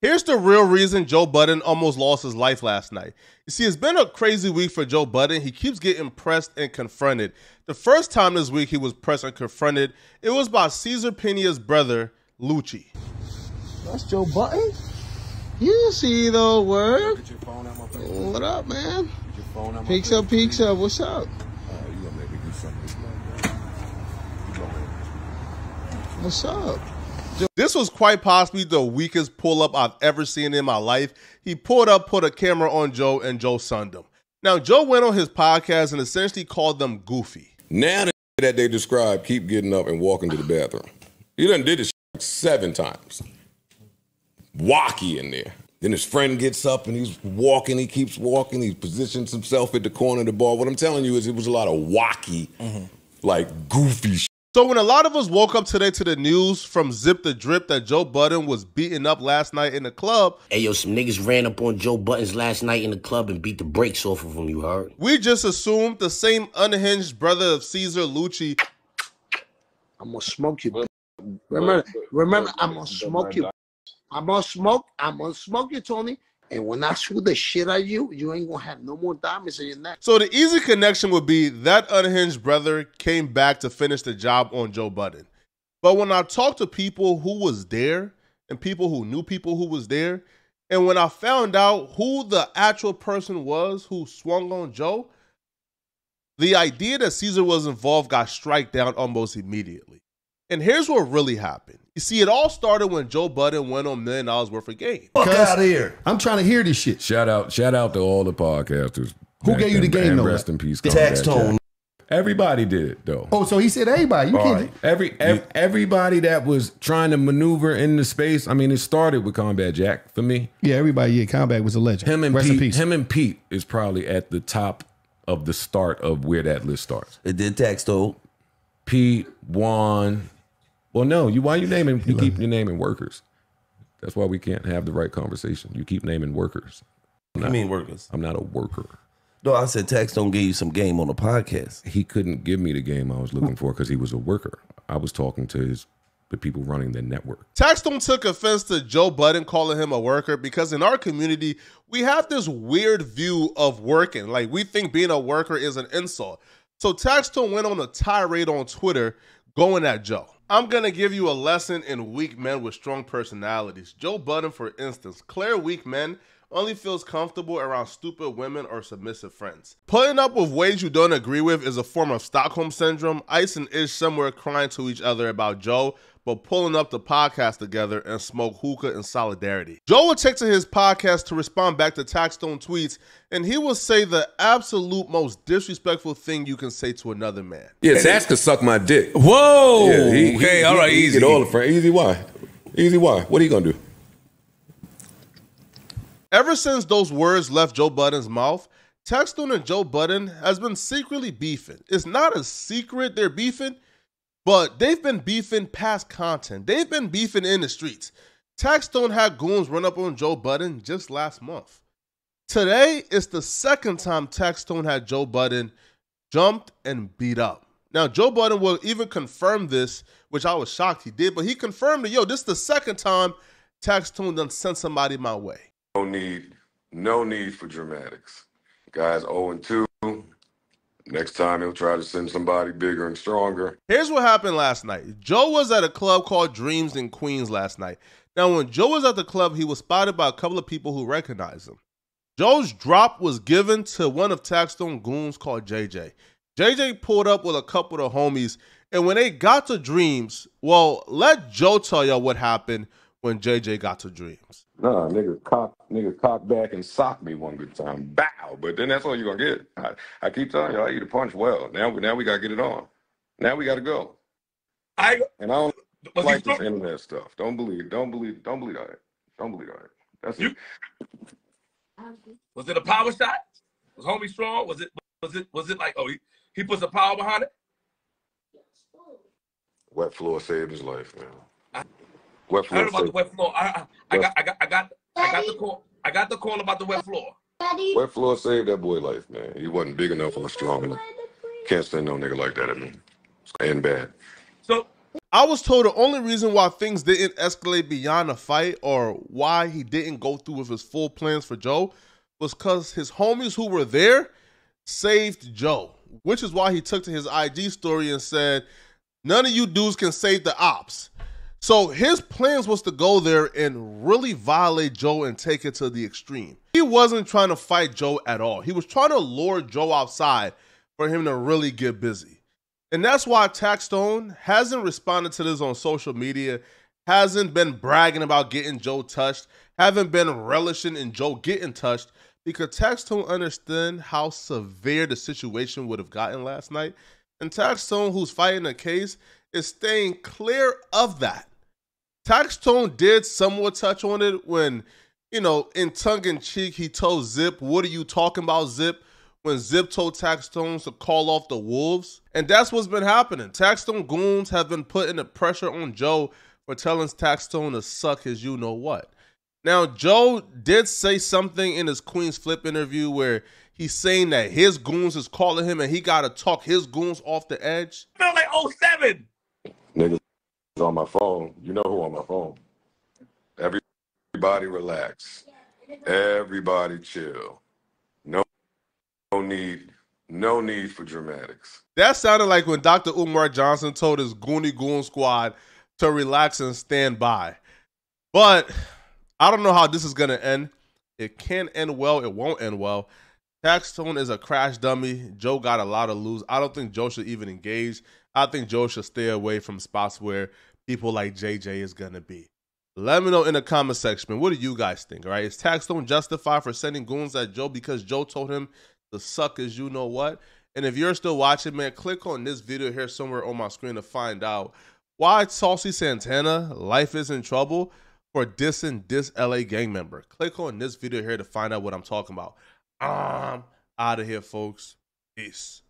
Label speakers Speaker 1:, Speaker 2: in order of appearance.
Speaker 1: Here's the real reason Joe Budden almost lost his life last night. You see, it's been a crazy week for Joe Budden. He keeps getting pressed and confronted. The first time this week he was pressed and confronted, it was by Cesar Pena's brother, Lucci.
Speaker 2: That's Joe Budden? You see though, word. Get your phone out my face. What up, man? Get your phone out my face. Peeks up. What's up?
Speaker 3: You gonna make me do something.
Speaker 2: What's up?
Speaker 1: This was quite possibly the weakest pull-up I've ever seen in my life. He pulled up, put a camera on Joe, and Joe sunned him. Now, Joe went on his podcast and essentially called them goofy.
Speaker 3: Now that they describe keep getting up and walking to the bathroom. He done did this 7 times. Wacky in there. Then his friend gets up and he's walking, he keeps walking, he positions himself at the corner of the bar. What I'm telling you is it was a lot of wacky, like goofy shit.
Speaker 1: So when a lot of us woke up today to the news from Zip the Drip that Joe Budden was beaten up last night in the club.
Speaker 4: Hey, yo, some niggas ran up on Joe Budden's last night in the club and beat the brakes off of him, you heard?
Speaker 1: We just assumed the same unhinged brother of Cesar, Lucci.
Speaker 2: I'm gonna smoke you. Remember, I'm gonna smoke you. I'm gonna smoke you, Tony. And when I shoot the shit at you, you ain't gonna have no more diamonds in your neck.
Speaker 1: So the easy connection would be that unhinged brother came back to finish the job on Joe Budden. But when I talked to people who was there and people who knew people who was there, and when I found out who the actual person was who swung on Joe, the idea that Cesar was involved got struck down almost immediately. And here's what really happened. You see, it all started when Joe Budden went on $1 million worth of game.
Speaker 5: Fuck out of here. I'm trying to hear this shit.
Speaker 3: Shout out to all the podcasters.
Speaker 5: Who gave you the game, though?
Speaker 3: Rest in peace.
Speaker 5: Taxstone.
Speaker 3: Everybody did it, though.
Speaker 5: Oh, so he said everybody. You can't.
Speaker 3: Right. Everybody that was trying to maneuver in the space. I mean, it started with Combat Jack for me.
Speaker 5: Yeah, everybody. Yeah, Combat was a legend. Rest in peace.
Speaker 3: Him and Pete is probably at the top of the start of where that list starts.
Speaker 6: It did Taxstone.
Speaker 3: Pete, Juan. Well, no. Why you keep naming workers? That's why we can't have the right conversation. You keep naming workers.
Speaker 6: You mean workers?
Speaker 3: I'm not a worker.
Speaker 6: No, I said Taxstone gave you some game on the podcast.
Speaker 3: He couldn't give me the game I was looking for because he was a worker. I was talking to the people running the network.
Speaker 1: Taxstone took offense to Joe Budden calling him a worker because in our community, we have this weird view of working. Like, we think being a worker is an insult. So Taxstone went on a tirade on Twitter going at Joe. I'm going to give you a lesson in weak men with strong personalities. Joe Budden, for instance, clear weak men only feels comfortable around stupid women or submissive friends. Putting up with ways you don't agree with is a form of Stockholm Syndrome. Ice and Ish somewhere crying to each other about Joe, but pulling up the podcast together and smoke hookah in solidarity. Joe would take to his podcast to respond back to Taxstone tweets, and he will say the absolute most disrespectful thing you can say to another man.
Speaker 3: Yeah, Tax could suck my dick.
Speaker 6: Whoa!
Speaker 3: Yeah,
Speaker 6: okay, all right, easy.
Speaker 3: Get all the friends. Easy, why? Easy, why? What are you gonna do?
Speaker 1: Ever since those words left Joe Budden's mouth, Taxstone and Joe Budden has been secretly beefing. It's not a secret they're beefing, but they've been beefing past content. They've been beefing in the streets. Taxstone had goons run up on Joe Budden just last month. Today is the second time Taxstone had Joe Budden jumped and beat up. Now, Joe Budden will even confirm this, which I was shocked he did, but he confirmed that, yo, this is the second time Taxstone done sent somebody my way.
Speaker 3: No need for dramatics. Guy's 0-2. Next time he'll try to send somebody bigger and stronger.
Speaker 1: Here's what happened last night. Joe was at a club called Dreams in Queens last night. Now, when Joe was at the club, he was spotted by a couple of people who recognized him. Joe's drop was given to one of Taxstone goons called JJ. JJ pulled up with a couple of homies, and when they got to Dreams, well, let Joe tell y'all what happened when JJ got to Dreams.
Speaker 3: Nah, nigga cock back and sock me one good time. Bow. But then that's all you're gonna get. I keep telling you, I eat a punch well. Now we gotta get it on. Now we gotta go. And I don't like this internet stuff. Don't believe all that. Don't believe all that. That's it.
Speaker 7: Was it a power shot? Was homie strong? Was it like, oh, he put some power behind it?
Speaker 3: Wet floor saved his life, man.
Speaker 7: I heard about the wet floor. I got the call about the wet floor.
Speaker 3: Wet floor saved that boy life, man. He wasn't big enough or strong enough. Can't send no nigga like that at me. And bad.
Speaker 7: So
Speaker 1: I was told the only reason why things didn't escalate beyond a fight or why he didn't go through with his full plans for Joe was because his homies who were there saved Joe, which is why he took to his IG story and said, none of you dudes can save the ops. So his plans was to go there and really violate Joe and take it to the extreme. He wasn't trying to fight Joe at all. He was trying to lure Joe outside for him to really get busy. And that's why Taxstone hasn't responded to this on social media, hasn't been bragging about getting Joe touched, haven't been relishing in Joe getting touched, because Taxstone understand how severe the situation would have gotten last night. And Taxstone, who's fighting a case, is staying clear of that. Taxstone did somewhat touch on it when, you know, in tongue-in-cheek, he told Zip, what are you talking about, Zip? When Zip told Taxstone to call off the Wolves. And that's what's been happening. Taxstone goons have been putting the pressure on Joe for telling Taxstone to suck his you-know-what. Now, Joe did say something in his Queen's Flip interview where he's saying that his goons is calling him and he got to talk his goons off the edge.
Speaker 7: I feel like 07.
Speaker 3: Niggas on my phone. You know who on my phone. Everybody relax. Everybody chill. No need for dramatics.
Speaker 1: That sounded like when Dr. Umar Johnson told his Goonie Goon squad to relax and stand by. But I don't know how this is going to end. It can end well. It won't end well. Taxstone is a crash dummy. Joe got a lot to lose. I don't think Joe should even engage. I think Joe should stay away from spots where people like JJ is going to be. Let me know in the comment section. What do you guys think? All right, is Taxstone justified for sending goons at Joe because Joe told him to suck as you know what? And if you're still watching, man, click on this video here somewhere on my screen to find out why Saucy Santana life is in trouble for dissing this LA gang member. Click on this video here to find out what I'm talking about. I'm out of here, folks. Peace.